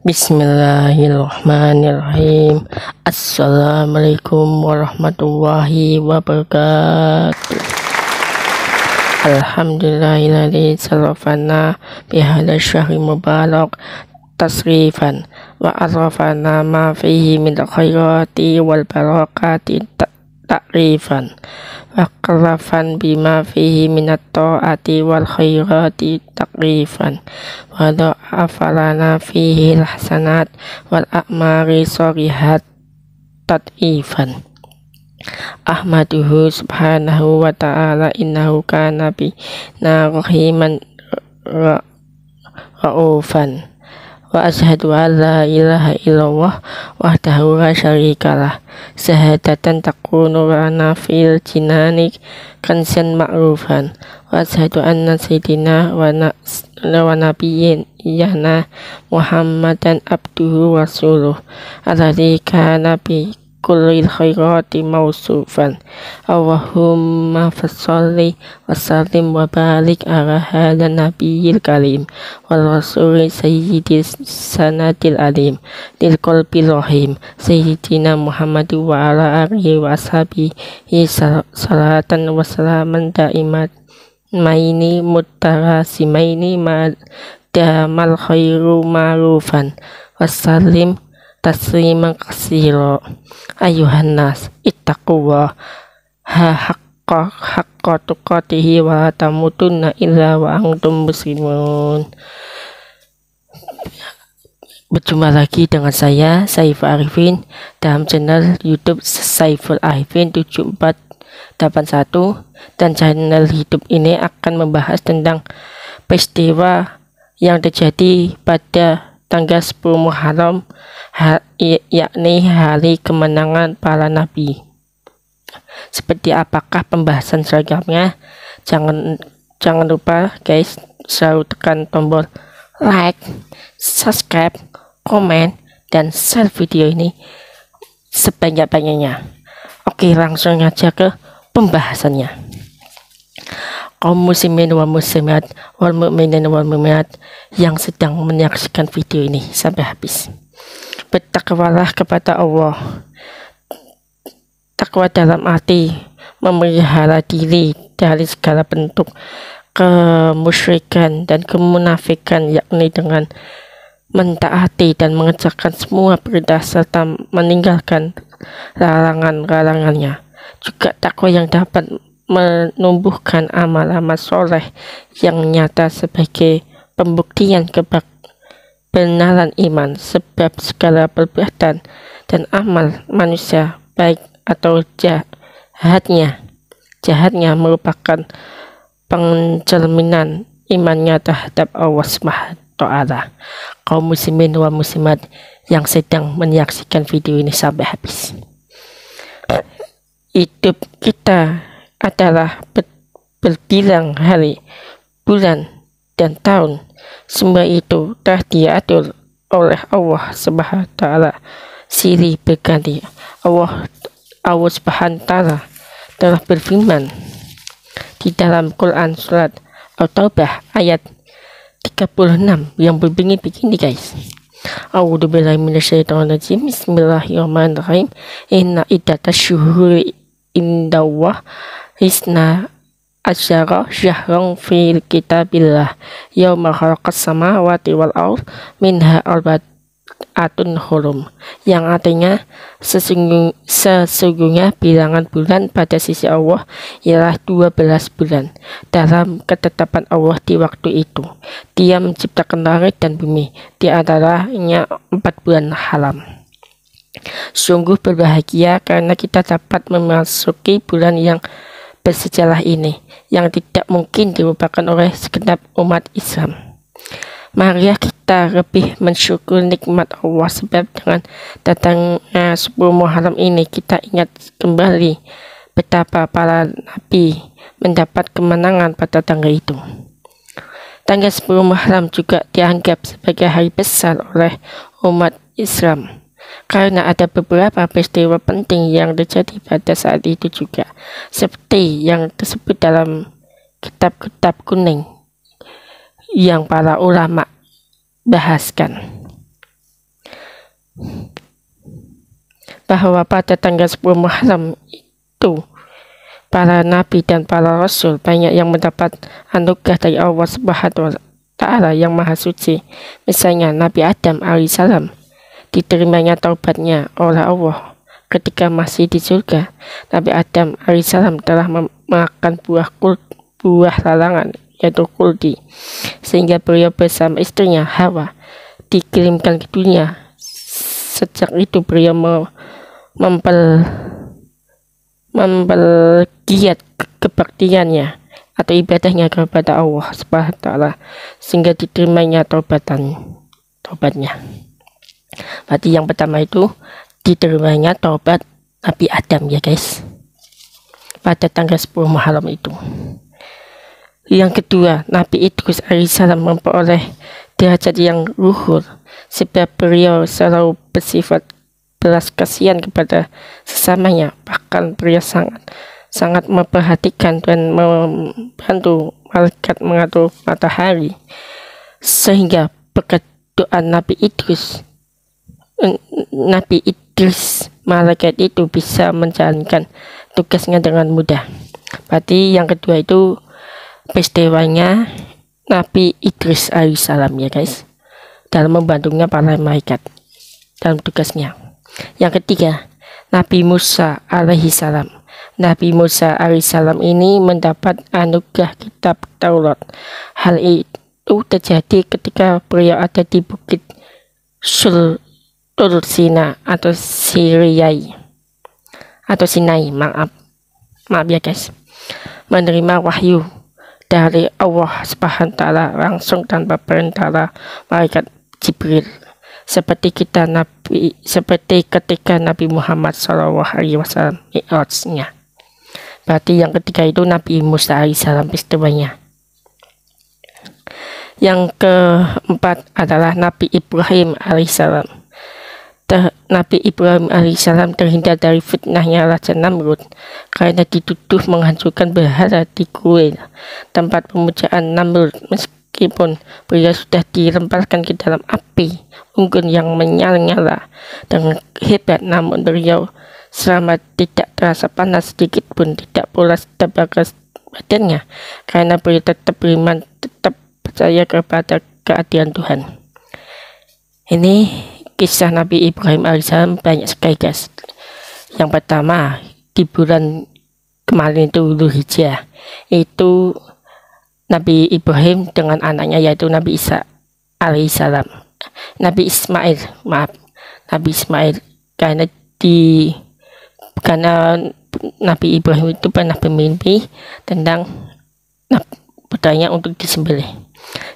Bismillahirrahmanirrahim. Assalamualaikum warahmatullahi wabarakatuh. Alhamdulillahilladzi sarafana bihadza syahri mubarak tasrifan wa arafana ma fihi min khairati wal barakati ta'rifan wa qarrafan bima fihi minat ta'ati wal khairati takrifan wa da'afalana fihi hasanat wal a'mari sorihat tad'ifan. Ahmaduhu subhanahu wa ta'ala innahu kana bina rahiman ra'ufan wa ashhadu an la ilaha illallah wahdahu la syarikalah syahadatan takunu lana fil jinani kansan ma'rufan wa ashhadu anna sayyidina wa nabiyyina Muhammadan abduhu wa rasuluh alladzi kana bi kulli khairati mausufan. Allahumma fasholli wa sallim wa barik ala hadzal nabiyil karim wal rasuli sayyidis sanadil alim lil qalbil rahim sayyidina Muhammad wa ala alihi wa ashabihi salatan wa salaman daimat maini mutarasimaini ma damal khairu ma'rufan wassalim tasliman katsira. Ayuhan nas ittaqullah haqqa tuqatih wa tamutunna illa wa antum muslimun. Berjumpa lagi dengan saya Saiful Arifin dalam channel YouTube Saiful Arifin 7481, dan channel YouTube ini akan membahas tentang peristiwa yang terjadi pada tanggal 10 Muharram, yakni hari kemenangan para nabi. Seperti apakah pembahasan seragamnya? Jangan lupa guys, selalu tekan tombol like, subscribe, komen, dan share video ini sebanyak-banyaknya. Oke, langsung aja ke pembahasannya. Kaum muslimin wal muslimat wal mu'minin wal mu'minat yang sedang menyaksikan video ini sampai habis, bertakwalah kepada Allah. Takwa dalam arti memelihara diri dari segala bentuk kemusyrikan dan kemunafikan, yakni dengan mentaati dan mengerjakan semua perintah serta meninggalkan larangan-larangannya. Juga takwa yang dapat menumbuhkan amal-amal soleh yang nyata sebagai pembuktian kebenaran iman, sebab segala perbuatan dan amal manusia baik atau jahatnya merupakan pencerminan imannya terhadap Allah SWT. Kaum muslimin wa muslimat yang sedang menyaksikan video ini sampai habis, hidup kita adalah berbilang hari, bulan, dan tahun. Semua itu telah diatur oleh Allah SWT. Silih berganti. Allah SWT telah berfirman di dalam Quran surat At-Taubah ayat 36 yang berbunyi begini guys. A'udzubillahi minasyaitonirrajim. Bismillahirrahmanirrahim. Inna iddatash syuhuri indallah Hisna asyara syahran fil kitabillah yawma khalaqas samawati wal ardh minha arba'atun hurum, yang artinya sesungguhnya bilangan bulan pada sisi Allah ialah 12 bulan dalam ketetapan Allah di waktu itu. Dia menciptakan langit dan bumi, di antaranya 4 bulan haram. Sungguh berbahagia karena kita dapat memasuki bulan yang bersejarah ini, yang tidak mungkin dilupakan oleh segenap umat Islam. Mari kita lebih mensyukur nikmat Allah, sebab dengan datangnya 10 Muharram ini kita ingat kembali betapa para nabi mendapat kemenangan pada tanggal itu. Tanggal 10 Muharram juga dianggap sebagai hari besar oleh umat Islam, karena ada beberapa peristiwa penting yang terjadi pada saat itu juga, seperti yang tersebut dalam kitab-kitab kuning yang para ulama bahaskan. bahwa pada tanggal 10 Muharram itu para nabi dan para rasul banyak yang mendapat anugerah dari Allah Subhanahu wa Ta'ala yang Maha Suci. Misalnya Nabi Adam alaihissalam diterimanya taubatnya oleh Allah ketika masih di surga. Nabi Adam alaihissalam telah memakan buah larangan, yaitu kuldi, sehingga beliau bersama istrinya Hawa dikirimkan ke dunia. Sejak itu beliau mempergiat kebaktiannya atau ibadahnya kepada Allah Subhanahu wa Ta'ala sehingga diterimanya taubatnya. Berarti yang pertama itu diterimanya taubat Nabi Adam ya guys, pada tanggal 10 Muharram itu. Yang kedua, Nabi Idris alaihissalam memperoleh derajat yang luhur sebab beliau selalu bersifat belas kasihan kepada sesamanya. Bahkan beliau sangat memperhatikan dan membantu malaikat mengatur matahari, sehingga berkat doa Nabi Idris malaikat itu bisa menjalankan tugasnya dengan mudah. Berarti yang kedua itu peristiwanya Nabi Idris alaihissalam ya guys, dalam membantunya para malaikat dalam tugasnya. Yang ketiga, Nabi Musa alaihissalam. Nabi Musa alaihissalam ini mendapat anugerah kitab Taurat. Hal itu terjadi ketika beliau ada di bukit Tur Sina atau Sinai, maaf ya guys, menerima wahyu dari Allah Subhanahu wa Ta'ala langsung tanpa perintah malaikat Jibril. Seperti ketika Nabi Muhammad SAW mi'rajnya. Berarti yang ketiga itu Nabi Musa alaihissalam peristiwanya. Yang keempat adalah Nabi Ibrahim alaihissalam. Nabi Ibrahim alaihissalam terhindar dari fitnahnya Raja Namrud karena dituduh menghancurkan berhala di kuil tempat pemujaan Namrud. Meskipun beliau sudah dilemparkan ke dalam api unggun yang menyala-nyala dengan hebat, namun beliau selamat, tidak terasa panas sedikit pun, tidak pula terbakar badannya, karena beliau tetap beriman, tetap percaya kepada keadilan Tuhan. Ini kisah Nabi Ibrahim alaihissalam banyak sekali guys. Yang pertama, di bulan kemarin itu Dzulhijjah, itu Nabi Ibrahim dengan anaknya yaitu Nabi Isa alaihissalam. Nabi Ismail karena Nabi Ibrahim itu pernah bermimpi tentang putranya untuk disembelih.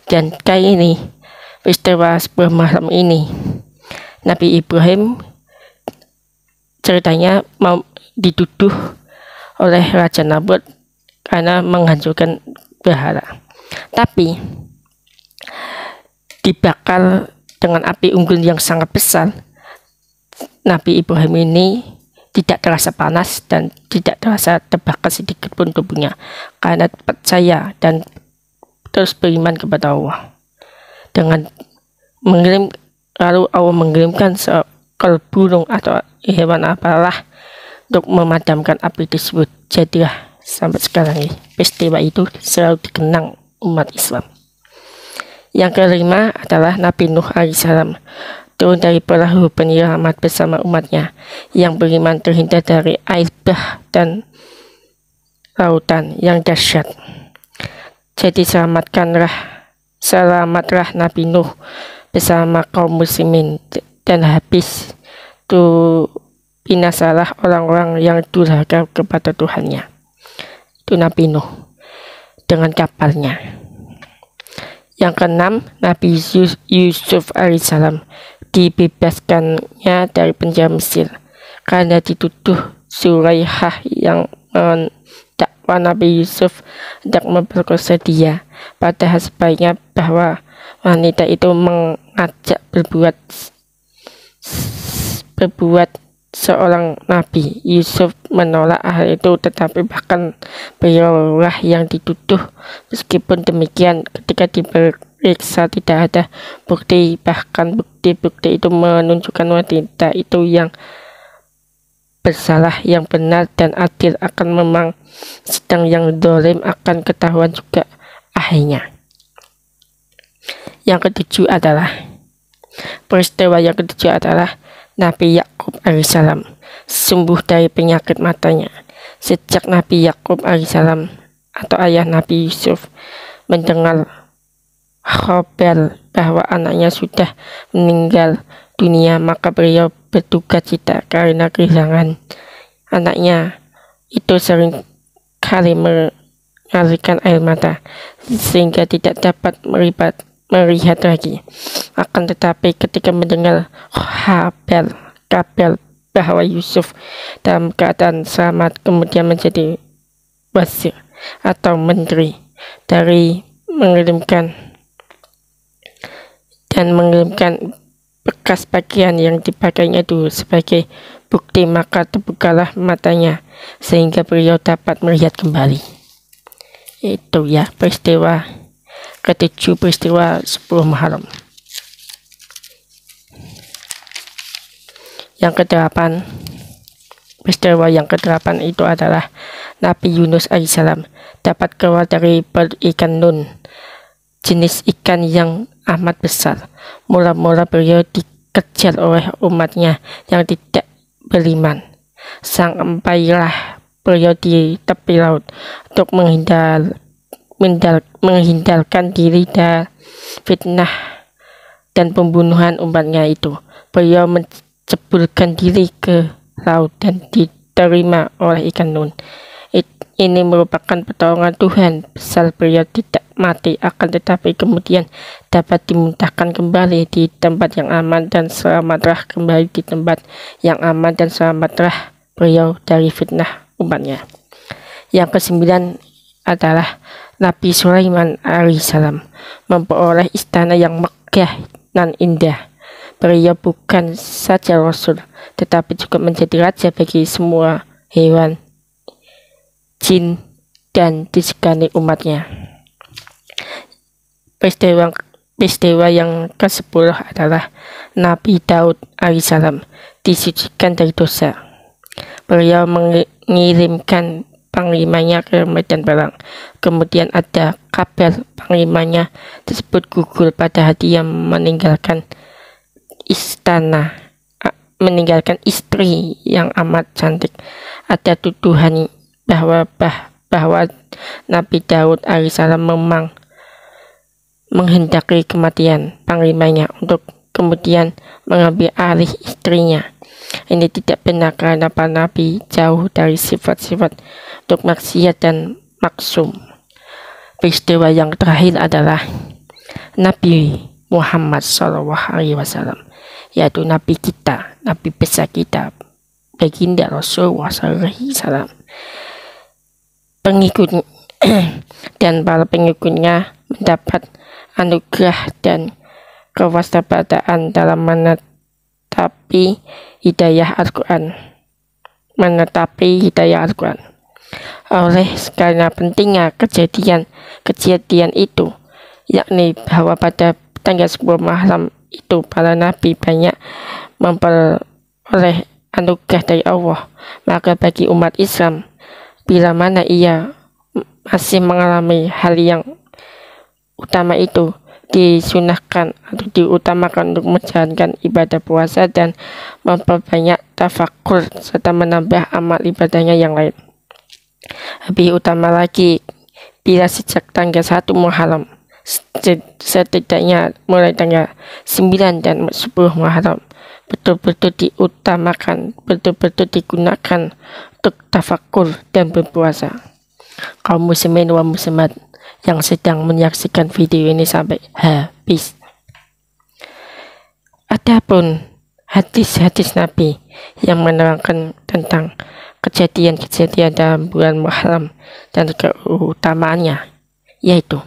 Dan kali ini peristiwa 10 Muharram ini Nabi Ibrahim ceritanya dituduh oleh Raja Namrud karena menghancurkan berhala, tapi dibakar dengan api unggun yang sangat besar. Nabi Ibrahim ini tidak terasa panas dan tidak terasa terbakar sedikit pun tubuhnya karena percaya dan terus beriman kepada Allah. Lalu Allah mengirimkan seekor burung atau hewan apalah untuk memadamkan api tersebut. Jadilah sampai sekarang ini peristiwa itu selalu dikenang umat Islam. Yang kelima adalah Nabi Nuh alaihissalam, turun dari perahu penyelamat bersama umatnya yang beriman, terhindar dari air bah dan lautan yang dahsyat. Jadi selamatlah Nabi Nuh bersama kaum muslimin, dan habis itu binasalah orang-orang yang durhaka kepada Tuhannya. Itu Nabi Nuh dengan kapalnya. Yang keenam, Nabi Yusuf alaihissalam dibebaskannya dari penjara Mesir karena dituduh Zulaikha yang mendakwa Nabi Yusuf hendak memperkosa dia, padahal sebaiknya bahwa wanita itu mengajak berbuat seorang nabi. Yusuf menolak hal itu, tetapi bahkan beliaulah yang dituduh. Meskipun demikian, ketika diberi diperiksa, tidak ada bukti, bahkan bukti-bukti itu menunjukkan wanita itu yang bersalah, yang benar dan adil akan memang, sedang yang dolim akan ketahuan juga akhirnya. Yang ketujuh adalah peristiwa yang ketujuh adalah Nabi Yakub alaihissalam sembuh dari penyakit matanya. Sejak Nabi Yakub alaihissalam atau ayah Nabi Yusuf mendengar kabar bahwa anaknya sudah meninggal dunia, maka beliau berduka cita karena kehilangan anaknya. Itu sering kali mengalirkan air mata sehingga tidak dapat melihat lagi. Akan tetapi ketika mendengar kabar bahwa Yusuf dalam keadaan selamat, kemudian menjadi wazir atau menteri dari mengirimkan bekas pakaian yang dipakainya itu sebagai bukti, maka terbukalah matanya sehingga beliau dapat melihat kembali. Itu ya peristiwa ketujuh, peristiwa 10 Muharram. Yang ke-8, peristiwa yang ke-8 itu adalah Nabi Yunus alaihissalam dapat keluar dari perut ikan Nun, jenis ikan yang amat besar. Mula-mula beliau dikejar oleh umatnya yang tidak beriman. Sampailah beliau di tepi laut untuk menghindarkan diri dari fitnah dan pembunuhan umatnya itu. Beliau menceburkan diri ke laut dan diterima oleh ikan Nun. Ini merupakan pertolongan Tuhan besar. Beliau tidak mati, akan tetapi kemudian dapat dimuntahkan kembali di tempat yang aman dan selamatlah kembali di tempat yang aman dan selamatlah beliau dari fitnah umatnya. Yang ke-9 adalah Nabi Sulaiman alaihissalam memperoleh istana yang megah dan indah. Beliau bukan saja rasul, tetapi juga menjadi raja bagi semua hewan, jin, dan disegani umatnya. Peristiwa yang ke-10 adalah Nabi Daud alaihissalam disucikan dari dosa. Beliau mengirimkan panglimanya ke medan perang. Kemudian ada kabar panglimanya tersebut gugur pada hati yang meninggalkan istri yang amat cantik. Ada tuduhan bahwa Nabi Daud alaihissalam memang menghendaki kematian panglimanya untuk kemudian mengambil alih istrinya. Ini tidak benar karena para nabi jauh dari sifat-sifat untuk maksiat dan maksum. Peristiwa yang terakhir adalah Nabi Muhammad SAW, yaitu Nabi kita, Nabi besar kita, baginda Rasulullah SAW. Pengikut dan para pengikutnya mendapat anugerah dan kewaspadaan dalam menetapi hidayah Al-Quran. Oleh karena pentingnya kejadian itu, yakni bahwa pada tanggal 10 Muharram itu para nabi banyak memperoleh anugerah dari Allah, maka bagi umat Islam, bila mana ia masih mengalami hal yang utama itu, disunahkan atau diutamakan untuk menjalankan ibadah puasa dan memperbanyak tafakur serta menambah amal ibadahnya yang lain. Lebih utama lagi bila sejak tanggal 1 Muharram, setidaknya mulai tanggal 9 dan 10 Muharram, betul-betul diutamakan, betul-betul digunakan untuk tafakur dan berpuasa. Kaum muslimin wa muslimat yang sedang menyaksikan video ini sampai habis. Adapun hadis-hadis Nabi yang menerangkan tentang kejadian-kejadian dalam bulan Muharram dan keutamaannya, yaitu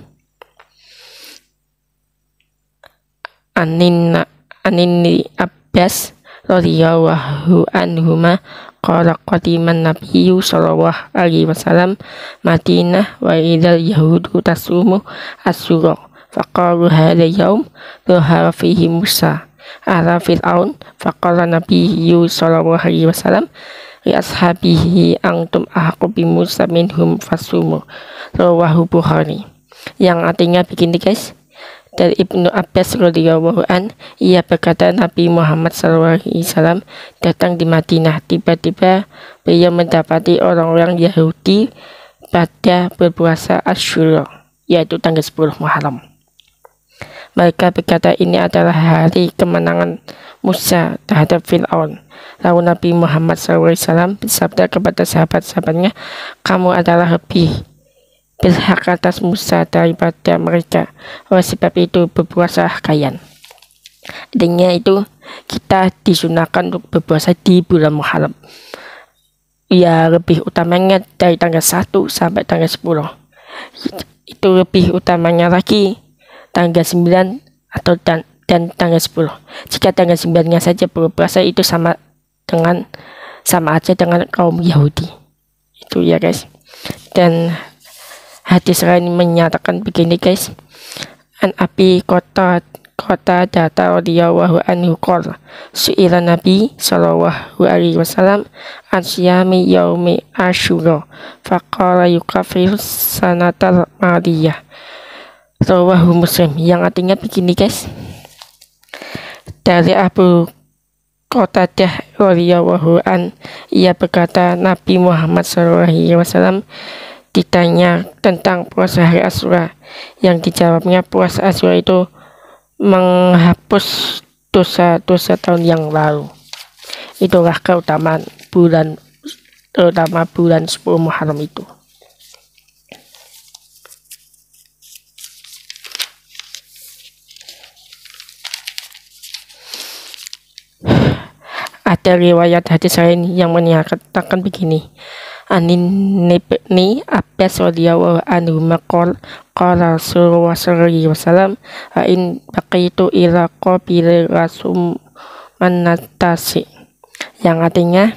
Anini Abbas radhiyallahu anhuma qala qadiman nabiyyu sallallahu alaihi wasallam Madinah wa idal yahudu tasumu asyura faqalu hadha yaum dhahara fihi Musa ala Fir'aun faqala nabiyyu sallallahu alaihi wasallam li ashabihi antum ahqqu bi Musa minhum fasumu, rawahu Bukhari. Yang artinya begini guys, dari Ibnu Abbas radhiyallahu an, ia berkata Nabi Muhammad SAW datang di Madinah. Tiba-tiba beliau mendapati orang-orang Yahudi pada berpuasa Asyura, yaitu tanggal 10 Muharram. Mereka berkata ini adalah hari kemenangan Musa terhadap Fir'aun. Lalu Nabi Muhammad SAW bersabda kepada sahabat-sahabatnya, kamu adalah lebih berhak atas Musa daripada mereka. Oleh sebab itu berpuasa kalian. Artinya itu kita disunahkan untuk berpuasa di bulan Muharram. Ya, lebih utamanya dari tanggal 1 sampai tanggal 10. Itu lebih utamanya lagi tanggal 9 atau dan tanggal 10. Jika tanggal 9-nya saja berpuasa itu sama aja dengan kaum Yahudi. Itu ya guys. Dan hadis lain menyatakan begini guys. An Abi kota data radhiyallahu anhu qala su'ila Nabi sallallahu alaihi wasallam an siyami yaumi Asyura faqala yukaffiru sanatal madiyah, rawahu Muslim. Yang artinya begini guys, dari Abu Qatadah radhiyallahu an, ia berkata Nabi Muhammad SAW ditanya tentang puasa hari Asyura, yang dijawabnya puasa Asyura itu menghapus dosa-dosa tahun yang lalu. Itulah keutamaan bulan 10 Muharram itu. Ada riwayat hadis lain yang menyatakan begini. Anin Ibni Abbas radhiyallahu anhu maqal qala Rasulullah sallallahu alaihi wasallam in baqitu ila qabil rasum manatasi. Yang artinya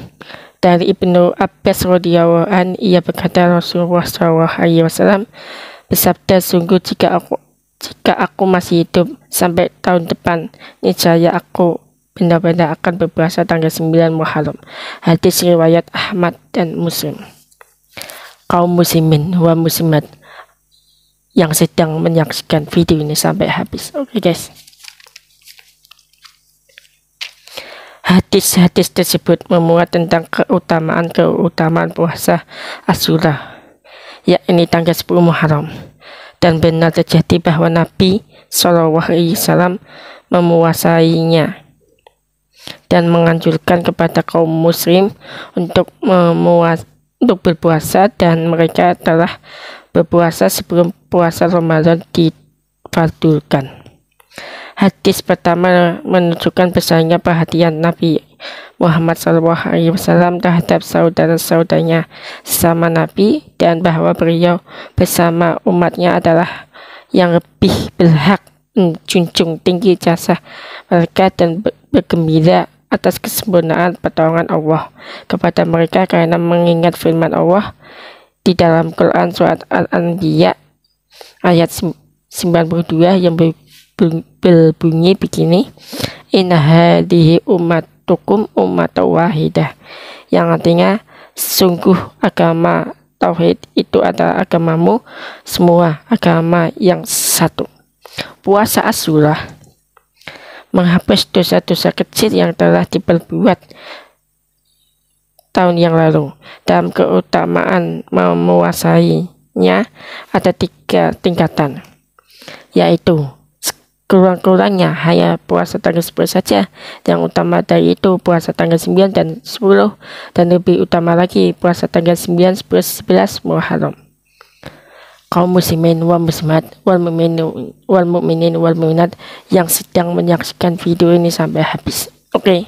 dari Ibnu Abbas radhiyallahu an, ia berkata Rasulullah sallallahu alaihi wasallam bersabda, sungguh jika aku masih hidup sampai tahun depan, niscaya aku benar-benar akan berpuasa tanggal 9 Muharram. Hadis riwayat Ahmad dan Muslim. Kaum muslimin wa muslimat yang sedang menyaksikan video ini sampai habis. Oke guys. Hadis-hadis tersebut memuat tentang keutamaan puasa Asyura, yakni tanggal 10 Muharram. Dan benar terjadi bahwa Nabi SAW memuasainya dan menganjurkan kepada kaum muslim untuk berpuasa, dan mereka telah berpuasa sebelum puasa Ramadan difardulkan. Hadis pertama menunjukkan besarnya perhatian Nabi Muhammad SAW terhadap saudara-saudaranya sesama Nabi, dan bahwa beliau bersama umatnya adalah yang lebih berhak menjunjung tinggi jasa mereka dan bergembira atas kesempurnaan pertolongan Allah kepada mereka, karena mengingat firman Allah di dalam Quran surat Al-Anbiya ayat 92 yang berbunyi begini, inna hadhihi ummatukum ummatan wahidah, yang artinya sungguh agama tauhid itu adalah agamamu semua, agama yang satu. Puasa Asyura menghapus dosa-dosa kecil yang telah diperbuat tahun yang lalu. Dalam keutamaan memuasainya ada 3 tingkatan, yaitu kurang-kurangnya hanya puasa tanggal 10 saja, yang utama dari itu puasa tanggal 9 dan 10, dan lebih utama lagi puasa tanggal 9, 10, 11 Muharram. Kaum muslimin wal muslimat wal mu'minin wal mu'minat yang sedang menyaksikan video ini sampai habis. Oke.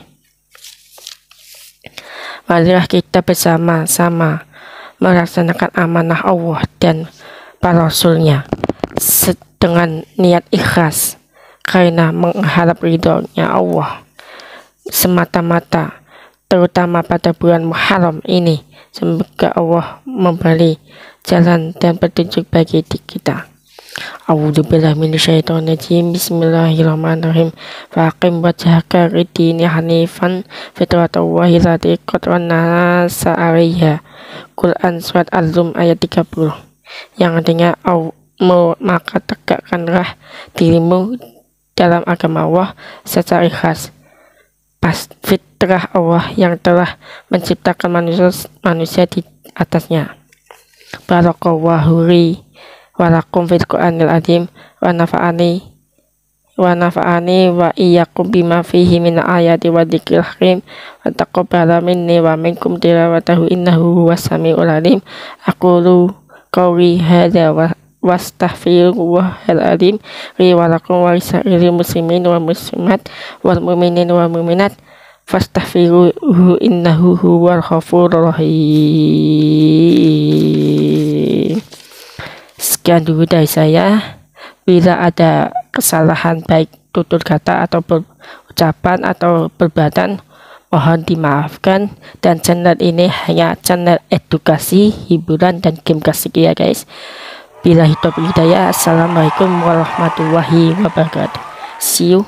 Marilah kita bersama-sama melaksanakan amanah Allah dan para Rasulnya dengan niat ikhlas, karena mengharap ridhonya Allah semata-mata, terutama pada bulan Muharram ini. Semoga Allah memberi jalan dan petunjuk bagi kita. A'udzubillahi minasyaitonirrajim. Bismillahirrahmanirrahim. Faqim wajhaka lidini hanifan fitratallahi allati fatarana 'alaiha. Quran surat Az-Zumar ayat 30. Yang artinya maka tegakkanlah dirimu dalam agama Allah secara ikhlas pas fitrah Allah yang telah menciptakan manusia di atasnya. Barakallahu li walakum fil Qur'anil azim wa nafa'ani wa iyyakum bima fihi min ayati wa dzikril hakim wa taqabbala minni wa minkum tilawatahu innahu huwas samiul alim. Aqulu qawli hadza wa wastaghfirullahal azim li wa lakum wa lisa'iril muslimin wa muslimat wal mu'minin wal mu'minat fastaghfiruhu innahu huwal ghafurur rahim. Sekian dulu dari saya. Bila ada kesalahan baik tutur kata atau ucapan atau perbuatan, mohon dimaafkan. Dan channel ini hanya channel edukasi, hiburan, dan game kasih ya guys. Bila hidup hidayah. Assalamualaikum warahmatullahi wabarakatuh. See you.